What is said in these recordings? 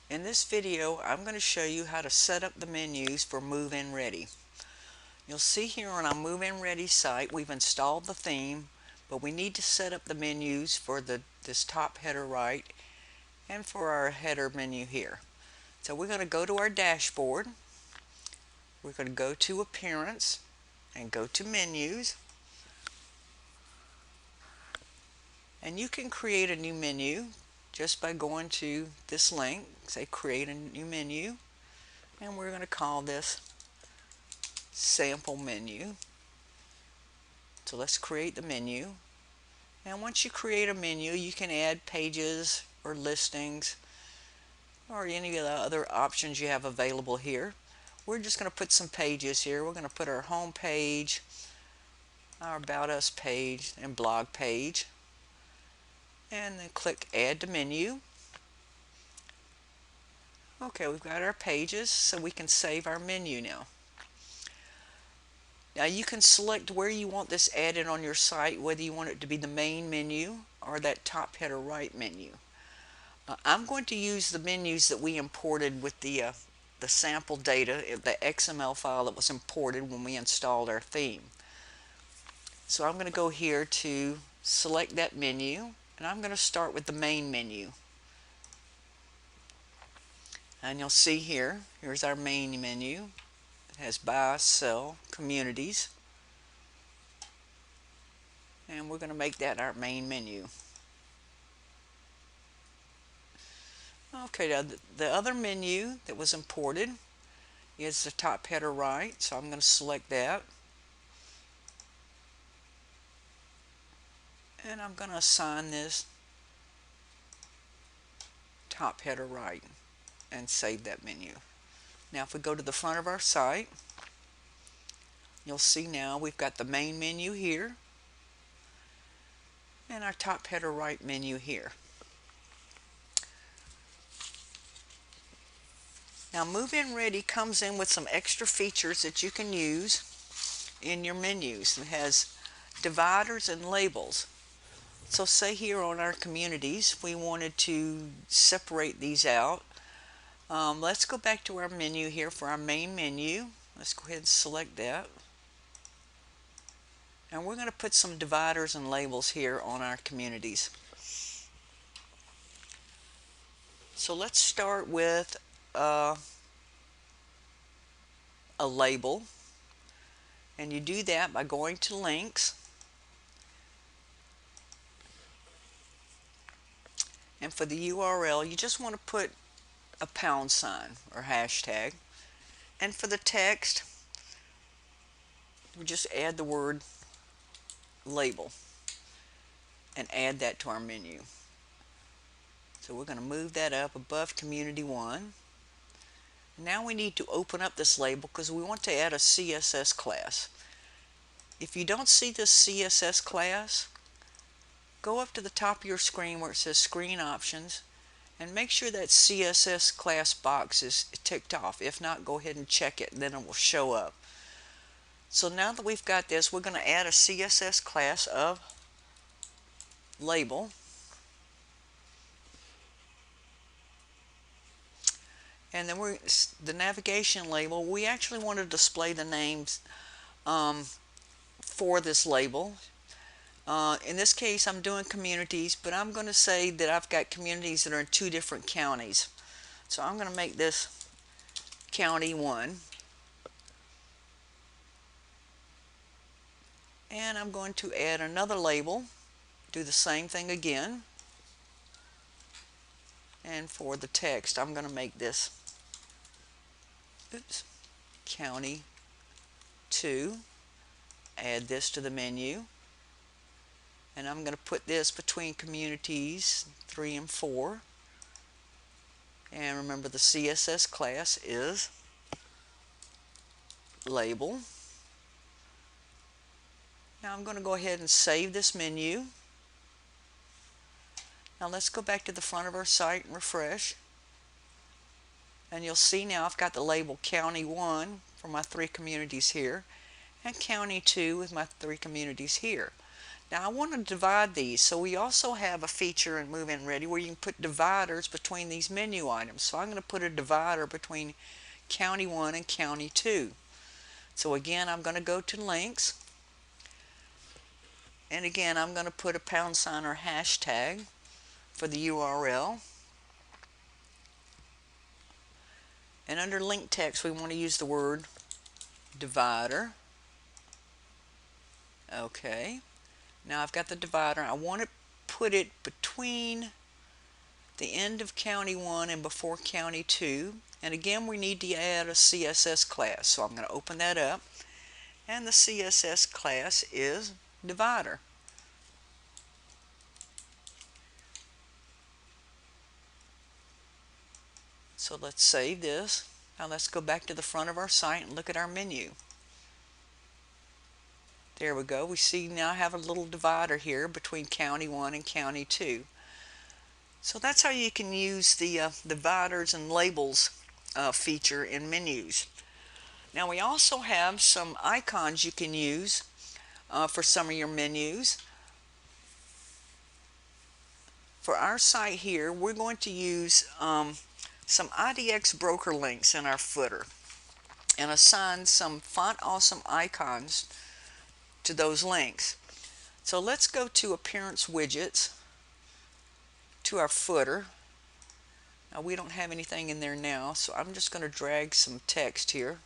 In this video, I'm going to show you how to set up the menus for Move-In Ready. You'll see here on our Move-In Ready site, we've installed the theme, but we need to set up the menus for this top header right and for our header menu here. So we're going to go to our dashboard. We're going to go to Appearance and go to Menus. And you can create a new menu just by going to this link, say create a new menu, and we're going to call this sample menu. So let's create the menu, and once you create a menu you can add pages or listings or any of the other options you have available here. We're just going to put some pages here. We're going to put our home page, our About Us page, and blog page, and then click Add to Menu. Okay, we've got our pages, so we can save our menu now. Now you can select where you want this added on your site, whether you want it to be the main menu or that top header right menu. I'm going to use the menus that we imported with the sample data, the XML file that was imported when we installed our theme. So I'm going to go here to select that menu, and I'm going to start with the main menu. And you'll see here's our main menu. It has buy, sell, communities, and we're going to make that our main menu. Okay, now the other menu that was imported is the top header right, so I'm going to select that, and I'm going to assign this top header right and save that menu. Now if we go to the front of our site, you'll see now we've got the main menu here and our top header right menu here. Now Move-In Ready comes in with some extra features that you can use in your menus. It has dividers and labels. So say here on our communities we wanted to separate these out. Let's go back to our menu here for our main menu. Let's go ahead and select that. And we're going to put some dividers and labels here on our communities. So let's start with a label. And you do that by going to links. And for the URL, you just want to put a # or hashtag. And for the text, we just add the word label and add that to our menu. So we're going to move that up above Community 1. Now we need to open up this label because we want to add a CSS class. If you don't see this CSS class, go up to the top of your screen where it says Screen Options and make sure that CSS class box is ticked off. If not, go ahead and check it, and then it will show up. So now that we've got this, we're going to add a CSS class of label. And then the navigation label, we actually want to display the names for this label. In this case, I'm doing communities, but I'm going to say that I've got communities that are in 2 different counties. So I'm going to make this County 1. And I'm going to add another label, do the same thing again. And for the text, I'm going to make this County 2. Add this to the menu. And I'm going to put this between communities 3 and 4. And remember, the CSS class is label. Now I'm going to go ahead and save this menu. Now let's go back to the front of our site and refresh. And you'll see now I've got the label County 1 for my 3 communities here, and County 2 with my 3 communities here. Now I want to divide these, so we also have a feature in Move In Ready where you can put dividers between these menu items. So I'm going to put a divider between County 1 and County 2. So again, I'm going to go to links, and again I'm going to put a pound sign or hashtag for the URL. And under link text we want to use the word divider. Okay, now I've got the divider. I want to put it between the end of County 1 and before County 2. And again, we need to add a CSS class. So I'm going to open that up. And the CSS class is divider. So let's save this. Now let's go back to the front of our site and look at our menu. There we go. We see now I have a little divider here between County 1 and County 2. So that's how you can use the dividers and labels feature in menus. Now we also have some icons you can use for some of your menus. For our site here, we're going to use some IDX broker links in our footer and assign some Font Awesome icons to those links. So let's go to Appearance Widgets, to our footer. Now we don't have anything in there now, so I'm just going to drag some text here.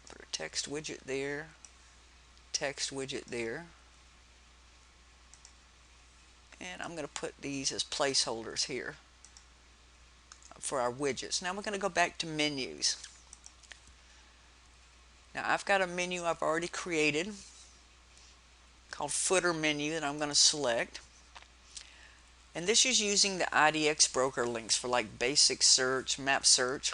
Put a text widget there, text widget there. And I'm going to put these as placeholders here for our widgets. Now we're going to go back to menus. Now I've got a menu I've already created called Footer Menu that I'm going to select. And this is using the IDX broker links for like basic search, map search.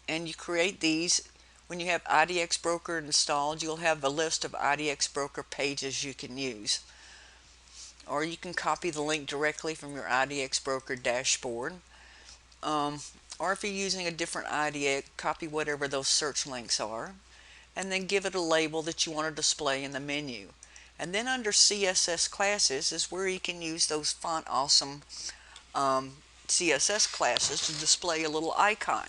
And you create these. When you have IDX broker installed, you'll have a list of IDX broker pages you can use. Or you can copy the link directly from your IDX broker dashboard. Or if you're using a different IDX, copy whatever those search links are, and then give it a label that you want to display in the menu. And then under CSS classes is where you can use those Font Awesome CSS classes to display a little icon.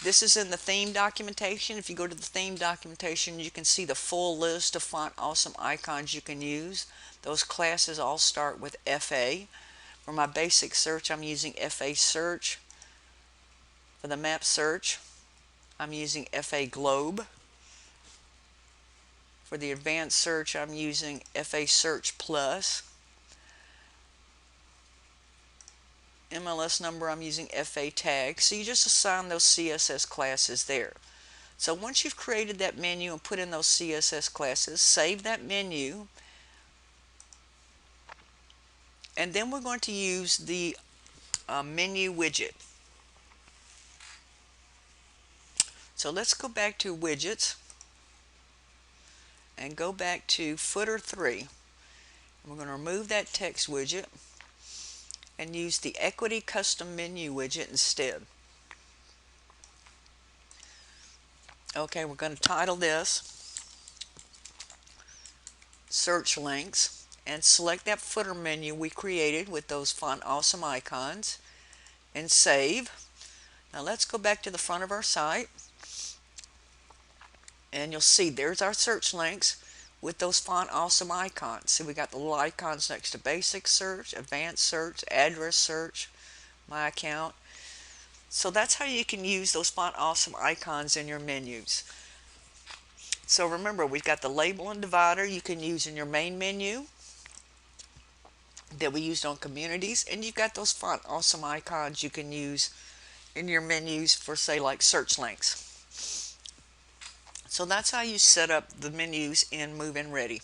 This is in the theme documentation. If you go to the theme documentation, you can see the full list of Font Awesome icons you can use. Those classes all start with FA. For my basic search, I'm using FA Search. For the map search, I'm using FA Globe. For the advanced search, I'm using FA Search Plus. MLS number, I'm using FA Tag. So you just assign those CSS classes there. So once you've created that menu and put in those CSS classes, save that menu. And then we're going to use the menu widget. So let's go back to widgets and go back to footer 3. We're going to remove that text widget and use the equity custom menu widget instead. Okay, we're going to title this Search Links and select that footer menu we created with those Font Awesome icons and save. Now let's go back to the front of our site and you'll see there's our search links with those Font Awesome icons. See, we got the little icons next to basic search, advanced search, address search, my account. So that's how you can use those Font Awesome icons in your menus. So remember, we've got the label and divider you can use in your main menu that we used on communities, and you've got those Font Awesome icons you can use in your menus for, say, like search links. So that's how you set up the menus in Move In Ready.